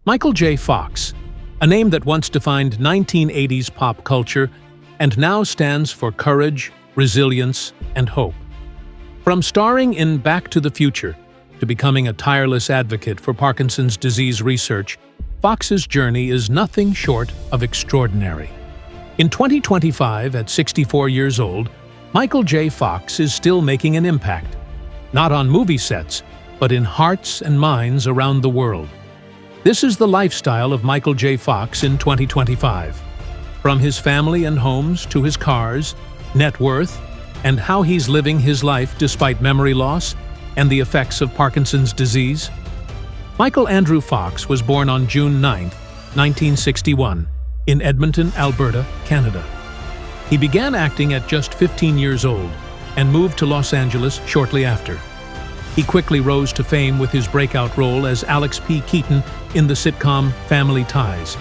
Michael J. Fox, a name that once defined 1980s pop culture and now stands for courage, resilience, and hope. From starring in Back to the Future to becoming a tireless advocate for Parkinson's disease research, Fox's journey is nothing short of extraordinary. In 2025, at 64 years old, Michael J. Fox is still making an impact, not on movie sets, but in hearts and minds around the world. This is the lifestyle of Michael J. Fox in 2025. From his family and homes to his cars, net worth, and how he's living his life despite memory loss and the effects of Parkinson's disease. Michael Andrew Fox was born on June 9, 1961, in Edmonton, Alberta, Canada. He began acting at just 15 years old and moved to Los Angeles shortly after. He quickly rose to fame with his breakout role as Alex P. Keaton in the sitcom Family Ties.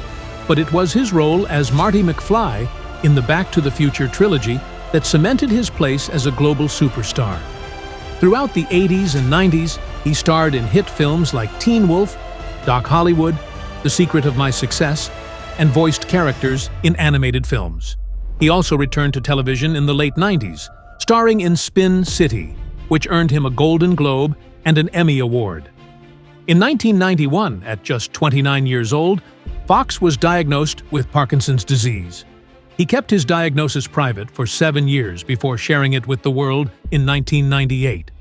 But it was his role as Marty McFly in the Back to the Future trilogy that cemented his place as a global superstar. Throughout the 80s and 90s, he starred in hit films like Teen Wolf, Doc Hollywood, The Secret of My Success, and voiced characters in animated films. He also returned to television in the late 90s, starring in Spin City, which earned him a Golden Globe and an Emmy Award. In 1991, at just 29 years old, Fox was diagnosed with Parkinson's disease. He kept his diagnosis private for 7 years before sharing it with the world in 1998.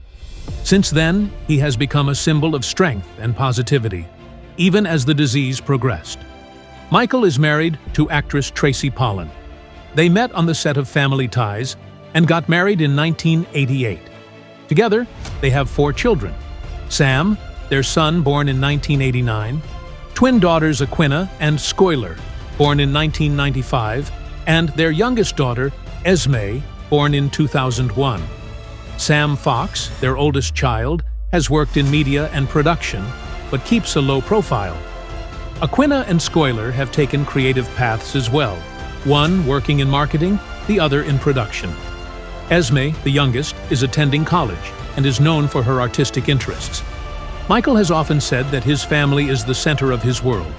Since then, he has become a symbol of strength and positivity, even as the disease progressed. Michael is married to actress Tracy Pollan. They met on the set of Family Ties and got married in 1988. Together, they have 4 children: Sam, their son born in 1989, twin daughters Aquina and Skylar, born in 1995, and their youngest daughter, Esme, born in 2001. Sam Fox, their oldest child, has worked in media and production, but keeps a low profile. Aquina and Skylar have taken creative paths as well, one working in marketing, the other in production. Esme, the youngest, is attending college and is known for her artistic interests. Michael has often said that his family is the center of his world.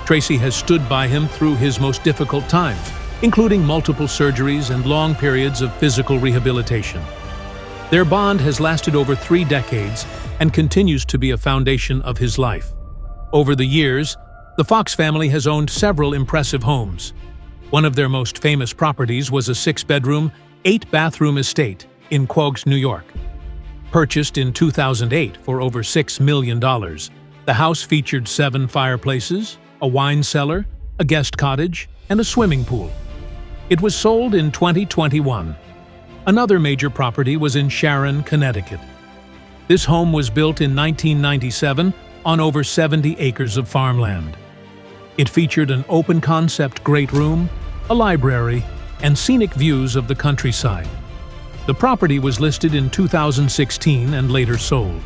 Tracy has stood by him through his most difficult times, including multiple surgeries and long periods of physical rehabilitation. Their bond has lasted over 3 decades and continues to be a foundation of his life. Over the years, the Fox family has owned several impressive homes. One of their most famous properties was a 6-bedroom, 8-bathroom estate in Quogue, New York. Purchased in 2008 for over $6 million, the house featured 7 fireplaces, a wine cellar, a guest cottage, and a swimming pool. It was sold in 2021. Another major property was in Sharon, Connecticut. This home was built in 1997 on over 70 acres of farmland. It featured an open-concept great room, a library, and scenic views of the countryside. The property was listed in 2016 and later sold.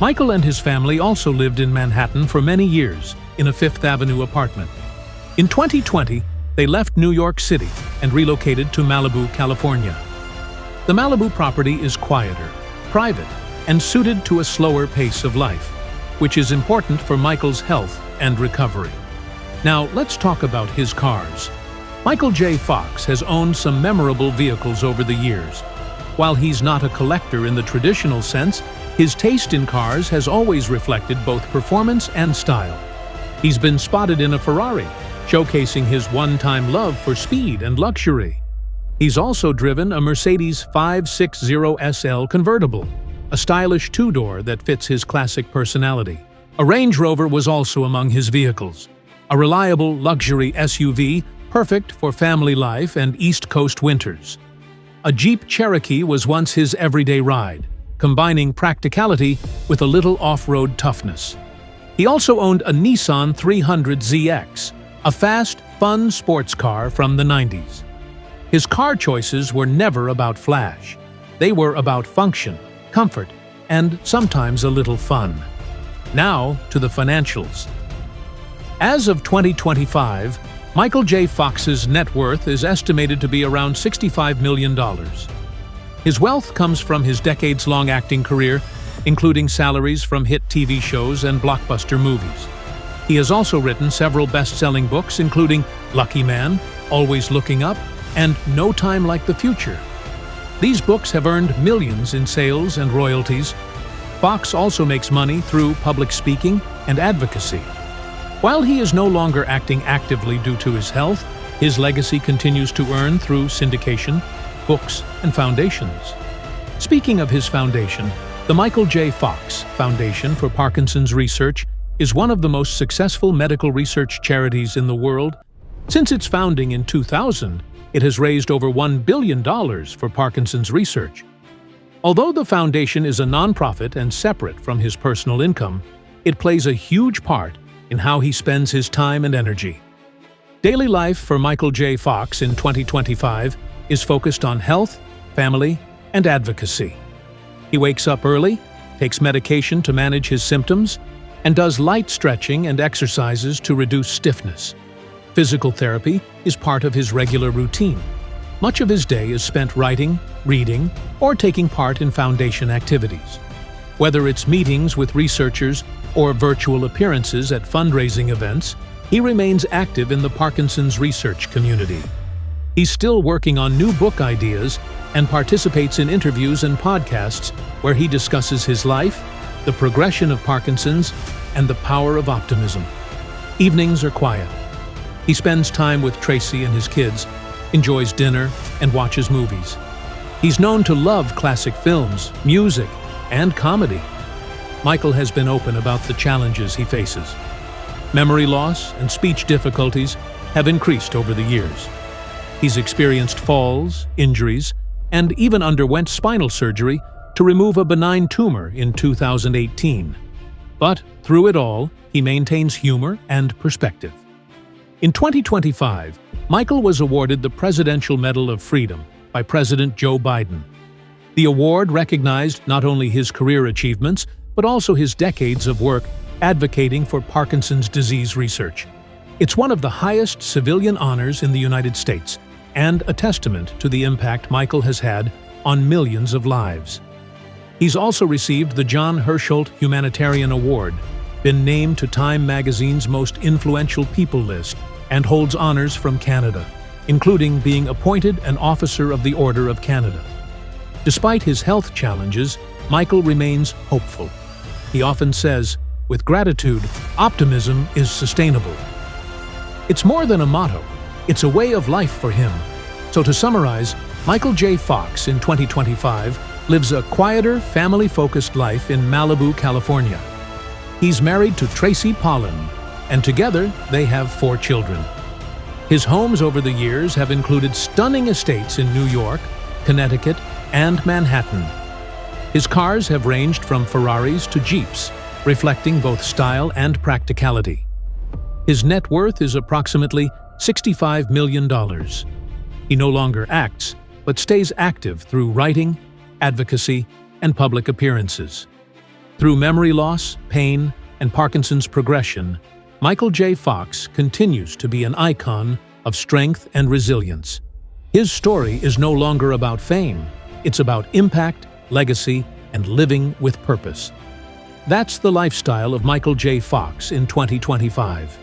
Michael and his family also lived in Manhattan for many years in a Fifth Avenue apartment. In 2020, they left New York City and relocated to Malibu, California. The Malibu property is quieter, private, and suited to a slower pace of life, which is important for Michael's health and recovery. Now, let's talk about his cars. Michael J. Fox has owned some memorable vehicles over the years. While he's not a collector in the traditional sense, his taste in cars has always reflected both performance and style. He's been spotted in a Ferrari, showcasing his one-time love for speed and luxury. He's also driven a Mercedes 560 SL convertible, a stylish 2-door that fits his classic personality. A Range Rover was also among his vehicles, a reliable luxury SUV perfect for family life and East Coast winters. A Jeep Cherokee was once his everyday ride, combining practicality with a little off-road toughness. He also owned a Nissan 300ZX, a fast, fun sports car from the 90s. His car choices were never about flash. They were about function, comfort, and sometimes a little fun. Now to the financials. As of 2025, Michael J. Fox's net worth is estimated to be around $65 million. His wealth comes from his decades-long acting career, including salaries from hit TV shows and blockbuster movies. He has also written several best-selling books, including Lucky Man, Always Looking Up, and No Time Like the Future. These books have earned millions in sales and royalties. Fox also makes money through public speaking and advocacy. While he is no longer acting actively due to his health, his legacy continues to earn through syndication, books, and foundations. Speaking of his foundation, the Michael J. Fox Foundation for Parkinson's Research is one of the most successful medical research charities in the world. Since its founding in 2000, it has raised over $1 billion for Parkinson's research. Although the foundation is a nonprofit and separate from his personal income, it plays a huge part in how he spends his time and energy. Daily life for Michael J. Fox in 2025 is focused on health, family, and advocacy. He wakes up early, takes medication to manage his symptoms, and does light stretching and exercises to reduce stiffness. Physical therapy is part of his regular routine. Much of his day is spent writing, reading, or taking part in foundation activities. Whether it's meetings with researchers or virtual appearances at fundraising events, he remains active in the Parkinson's research community. He's still working on new book ideas and participates in interviews and podcasts where he discusses his life, the progression of Parkinson's, and the power of optimism. Evenings are quiet. He spends time with Tracy and his kids, enjoys dinner, and watches movies. He's known to love classic films, music, and comedy. Michael has been open about the challenges he faces. Memory loss and speech difficulties have increased over the years. He's experienced falls, injuries, and even underwent spinal surgery to remove a benign tumor in 2018. But through it all, he maintains humor and perspective. In 2025, Michael was awarded the Presidential Medal of Freedom by President Joe Biden. The award recognized not only his career achievements, but also his decades of work advocating for Parkinson's disease research. It's one of the highest civilian honors in the United States, and a testament to the impact Michael has had on millions of lives. He's also received the John Hirschholt Humanitarian Award, been named to Time magazine's most influential people list, and holds honors from Canada, including being appointed an Officer of the Order of Canada. Despite his health challenges, Michael remains hopeful. He often says, "With gratitude, optimism is sustainable." It's more than a motto, it's a way of life for him. So to summarize, Michael J. Fox in 2025 lives a quieter, family-focused life in Malibu, California. He's married to Tracy Pollan, and together they have 4 children. His homes over the years have included stunning estates in New York, Connecticut, and Manhattan. His cars have ranged from Ferraris to Jeeps, reflecting both style and practicality. His net worth is approximately $65 million. He no longer acts, but stays active through writing, advocacy, and public appearances. Through memory loss, pain, and Parkinson's progression, Michael J. Fox continues to be an icon of strength and resilience. His story is no longer about fame, it's about impact, legacy, and living with purpose. That's the lifestyle of Michael J. Fox in 2025.